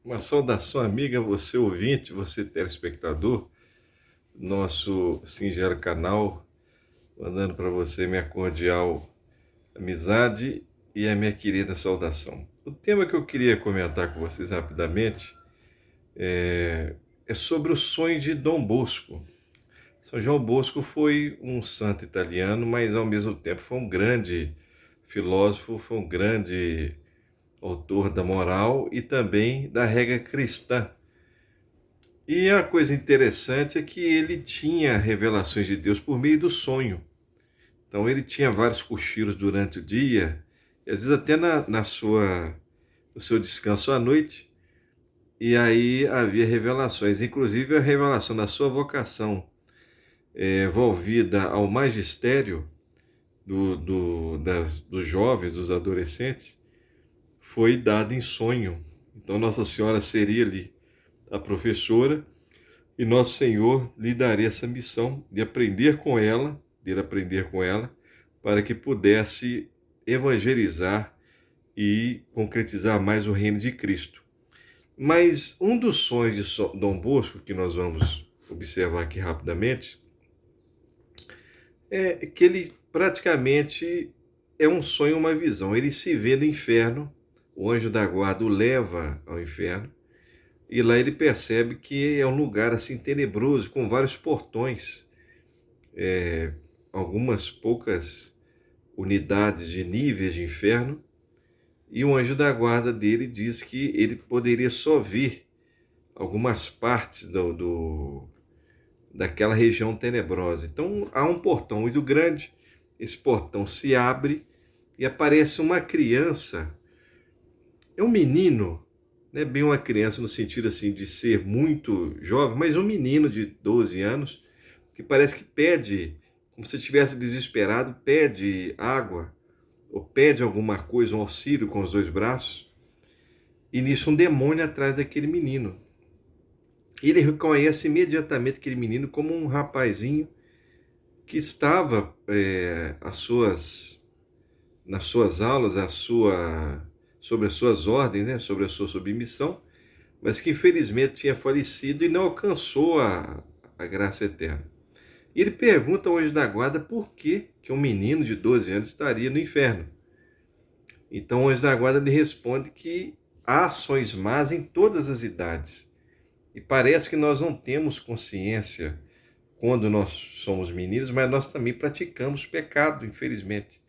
Uma saudação amiga, você ouvinte, você telespectador, nosso singelo canal, mandando para você minha cordial amizade e a minha querida saudação. O tema que eu queria comentar com vocês rapidamente é sobre o sonho de Dom Bosco. São João Bosco foi um santo italiano, mas ao mesmo tempo foi um grande filósofo, foi um grande autor da moral e também da regra cristã. E a coisa interessante é que ele tinha revelações de Deus por meio do sonho. Então ele tinha vários cochilos durante o dia, e às vezes até no seu descanso à noite, e aí havia revelações, inclusive a revelação da sua vocação envolvida ao magistério dos jovens, dos adolescentes, foi dada em sonho. Então Nossa Senhora seria ali a professora, e nosso Senhor lhe daria essa missão de aprender com ela, para que pudesse evangelizar e concretizar mais o reino de Cristo. Mas um dos sonhos de Dom Bosco, que nós vamos observar aqui rapidamente, é que ele praticamente é um sonho, uma visão. Ele se vê no inferno, o anjo da guarda o leva ao inferno, e lá ele percebe que é um lugar assim tenebroso, com vários portões, algumas poucas unidades de níveis de inferno, e o anjo da guarda dele diz que ele poderia só ver algumas partes daquela região tenebrosa. Então há um portão muito grande, esse portão se abre e aparece uma criança, é um menino, não é bem uma criança no sentido assim de ser muito jovem, mas um menino de 12 anos, que parece que pede, como se estivesse desesperado, pede água, ou pede alguma coisa, um auxílio com os dois braços, e nisso um demônio atrás daquele menino. Ele reconhece imediatamente aquele menino como um rapazinho que estava nas suas aulas, sobre as suas ordens, né, sobre a sua submissão, mas que infelizmente tinha falecido e não alcançou a graça eterna. E ele pergunta ao anjo da guarda por que um menino de 12 anos estaria no inferno. Então o anjo da guarda lhe responde que há ações más em todas as idades. E parece que nós não temos consciência quando nós somos meninos, mas nós também praticamos pecado, infelizmente.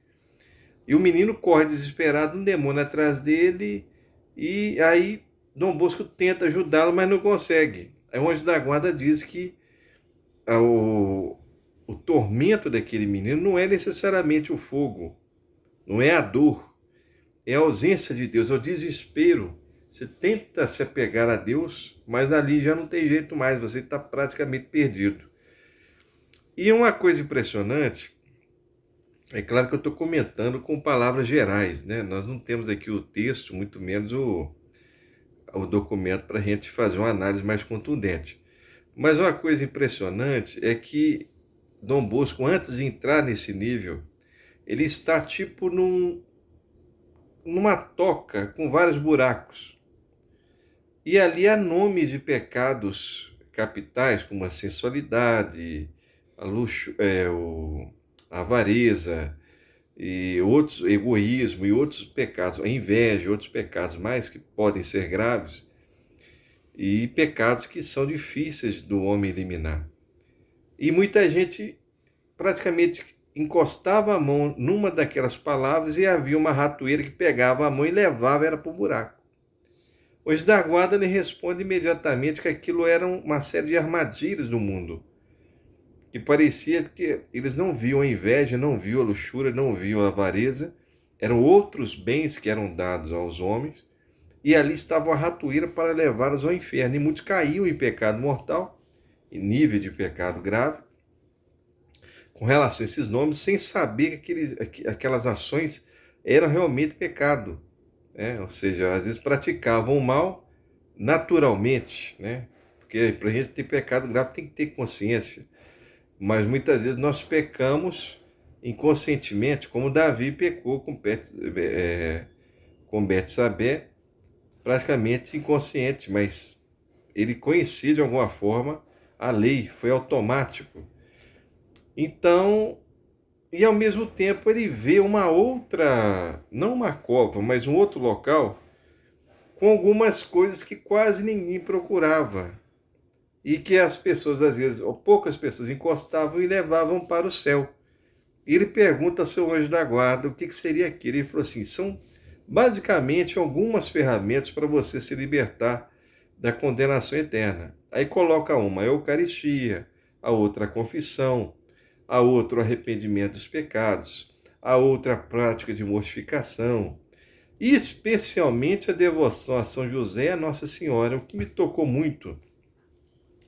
E o menino corre desesperado, um demônio atrás dele, e aí Dom Bosco tenta ajudá-lo, mas não consegue. Aí o anjo da guarda diz que o tormento daquele menino não é necessariamente o fogo, não é a dor, é a ausência de Deus, é o desespero. Você tenta se apegar a Deus, mas ali já não tem jeito mais, você está praticamente perdido. E uma coisa impressionante, é claro que eu estou comentando com palavras gerais, né? Nós não temos aqui o texto, muito menos o documento para a gente fazer uma análise mais contundente. Mas uma coisa impressionante é que Dom Bosco, antes de entrar nesse nível, ele está tipo numa toca com vários buracos. E ali há nomes de pecados capitais, como a sensualidade, a avareza, e outros, egoísmo e outros pecados, a inveja, outros pecados mais que podem ser graves, e pecados que são difíceis do homem eliminar. E muita gente praticamente encostava a mão numa daquelas palavras e havia uma ratoeira que pegava a mão e levava ela para o buraco. O anjo da guarda lhe responde imediatamente que aquilo era uma série de armadilhas do mundo, que parecia que eles não viam a inveja, não viam a luxúria, não viam a avareza, eram outros bens que eram dados aos homens, e ali estava a ratoeira para levá-los ao inferno. E muitos caíam em pecado mortal, em nível de pecado grave, com relação a esses nomes, sem saber que aquelas ações eram realmente pecado. Né? Ou seja, às vezes praticavam o mal naturalmente, né? Porque para a gente ter pecado grave tem que ter consciência. Mas muitas vezes nós pecamos inconscientemente, como Davi pecou com Betsabé, praticamente inconsciente, mas ele conhecia de alguma forma a lei, foi automático. Então, e ao mesmo tempo ele vê uma outra, não uma cova, mas um outro local com algumas coisas que quase ninguém procurava e que as pessoas, às vezes, ou poucas pessoas encostavam e levavam para o céu. E ele pergunta ao seu anjo da guarda o que seria aquilo. Ele falou assim: são basicamente algumas ferramentas para você se libertar da condenação eterna. Aí coloca uma, a Eucaristia, a outra, a confissão, a outra, o arrependimento dos pecados, a outra, a prática de mortificação, e especialmente a devoção a São José e a Nossa Senhora. O que me tocou muito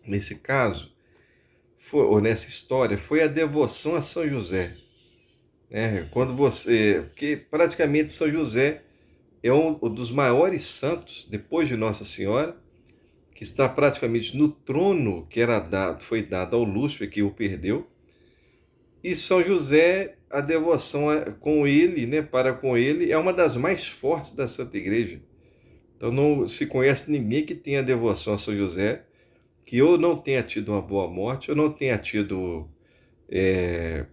nesse caso, ou nessa história, foi a devoção a São José. Quando você. Porque praticamente São José é um dos maiores santos, depois de Nossa Senhora, que está praticamente no trono que foi dado ao Lúcifer, que o perdeu. E São José, a devoção com ele, para com ele, é uma das mais fortes da Santa Igreja. Então não se conhece ninguém que tenha devoção a São José, que ou não tenha tido uma boa morte, ou não tenha tido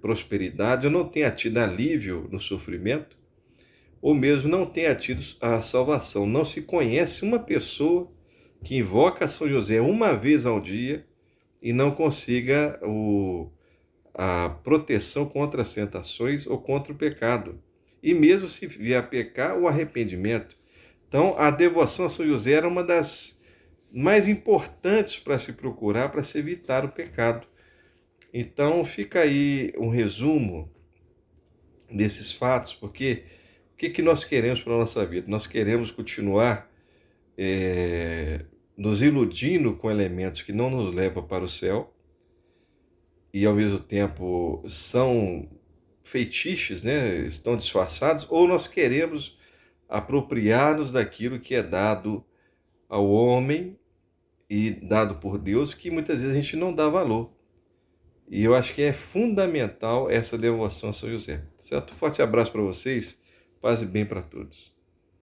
prosperidade, ou não tenha tido alívio no sofrimento, ou mesmo não tenha tido a salvação. Não se conhece uma pessoa que invoca São José uma vez ao dia e não consiga a proteção contra as tentações ou contra o pecado. E mesmo se vier a pecar, o arrependimento. Então, a devoção a São José era uma das mais importantes para se procurar, para se evitar o pecado. Então, fica aí um resumo desses fatos, porque o que nós queremos para a nossa vida? Nós queremos continuar nos iludindo com elementos que não nos levam para o céu e, ao mesmo tempo, são feitiços, estão disfarçados, ou nós queremos apropriar-nos daquilo que é dado ao homem e dado por Deus, que muitas vezes a gente não dá valor. E eu acho que é fundamental essa devoção a São José. Certo? Forte abraço para vocês, paz e bem para todos.